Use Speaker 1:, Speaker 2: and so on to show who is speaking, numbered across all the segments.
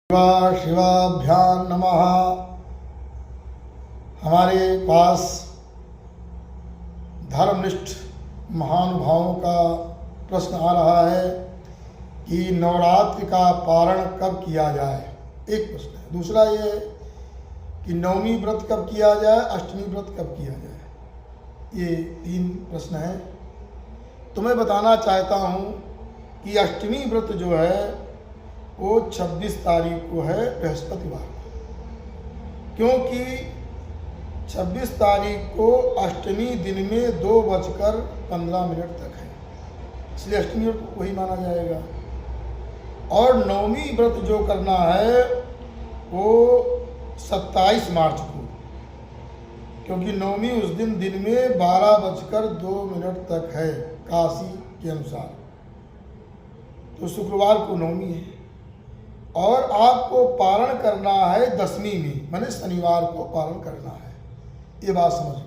Speaker 1: शिवाभ्याम नमः। हमारे पास धर्मनिष्ठ महानुभावों का प्रश्न आ रहा है कि नवरात्रि का पारण कब किया जाए, एक प्रश्न है। दूसरा ये है कि नवमी व्रत कब किया जाए, अष्टमी व्रत कब किया जाए। ये तीन प्रश्न हैं। तो मैं बताना चाहता हूँ कि अष्टमी व्रत जो है वो 26 तारीख को है, बृहस्पतिवार को, क्योंकि 26 तारीख को अष्टमी दिन में 2:15 तक है, इसलिए अष्टमी व्रत वही माना जाएगा। और नवमी व्रत जो करना है वो 27 मार्च को, क्योंकि नवमी उस दिन दिन में 12:02 तक है काशी के अनुसार, तो शुक्रवार को नवमी है। और आपको पारण करना है दशमी में, माने शनिवार को पारण करना है, ये बात समझ लो।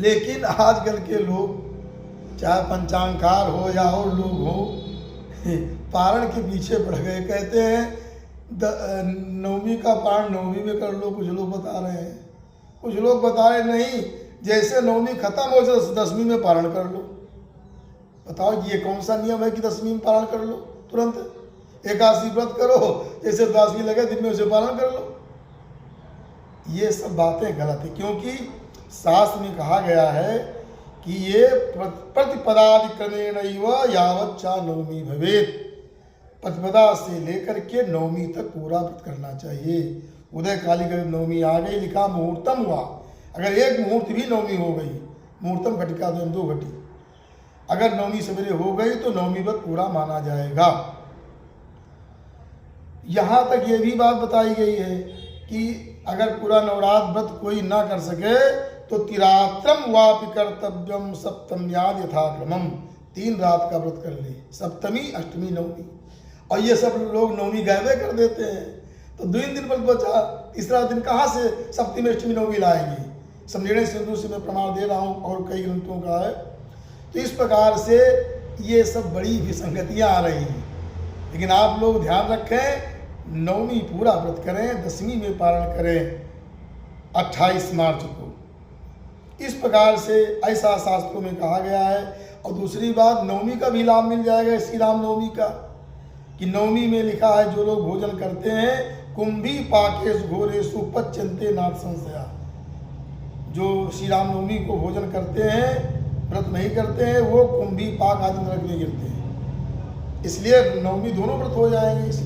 Speaker 1: लेकिन आजकल के लोग चाहे पंचांगकार हो या और लोग हो, पारण के पीछे पड़ गए। कहते हैं नवमी का पारण नवमी में कर लो, कुछ लोग बता रहे हैं, कुछ लोग बता रहे नहीं, जैसे नवमी खत्म हो जाए दशमी में पारण कर लो। बताओ ये कौन सा नियम है कि दशमी में पारण कर लो तुरंत। एकादशी व्रत करो, जैसे द्वादशी लगे दिन में उसे पालन कर लो। ये सब बातें गलत है, क्योंकि शास्त्र में कहा गया है कि ये प्रतिपदादिक्रमेण यावच्चा नवमी भवेत्, प्रतिपदा से लेकर के नवमी तक पूरा व्रत करना चाहिए। उदय काली करीब नवमी आ गई, लिखा मुहूर्तम हुआ, अगर एक मुहूर्त भी नवमी हो गई, मुहूर्तम घटिका 2 घटी, अगर नवमी सवेरे हो गई तो नवमी व्रत पूरा माना जाएगा। यहाँ तक ये भी बात बताई गई है कि अगर पूरा नवरात्र व्रत कोई ना कर सके तो तिरात्रम वापि कर्तव्यम सप्तम्याद यथाक्रमम, 3 रात का व्रत कर ले, सप्तमी अष्टमी नवमी। और ये सब लोग नवमी गायबे कर देते हैं, तो 2 दिन व्रत बचा, तीसरा दिन कहाँ से सप्तमी अष्टमी नवमी लाएंगे। समझने सिंधु से मैं प्रमाण दे रहा हूँ और कई ग्रंथों का है। तो इस प्रकार से ये सब बड़ी विसंगतियाँ आ रही हैं। लेकिन आप लोग ध्यान रखें, नवमी पूरा व्रत करें, दशमी में पारण करें 28 मार्च को। इस प्रकार से ऐसा शास्त्रों में कहा गया है। और दूसरी बात, नवमी का भी लाभ मिल जाएगा श्री राम नवमी का, कि नवमी में लिखा है जो लोग भोजन करते हैं कुंभी पाकेश घोरेशु पच्यन्ते नाथ संशया, जो श्री राम नवमी को भोजन करते हैं, व्रत नहीं करते हैं, वो कुंभी पाक आदि नरक में गिरते हैं। इसलिए नवमी दोनों व्रत हो जाएंगे। इसलिए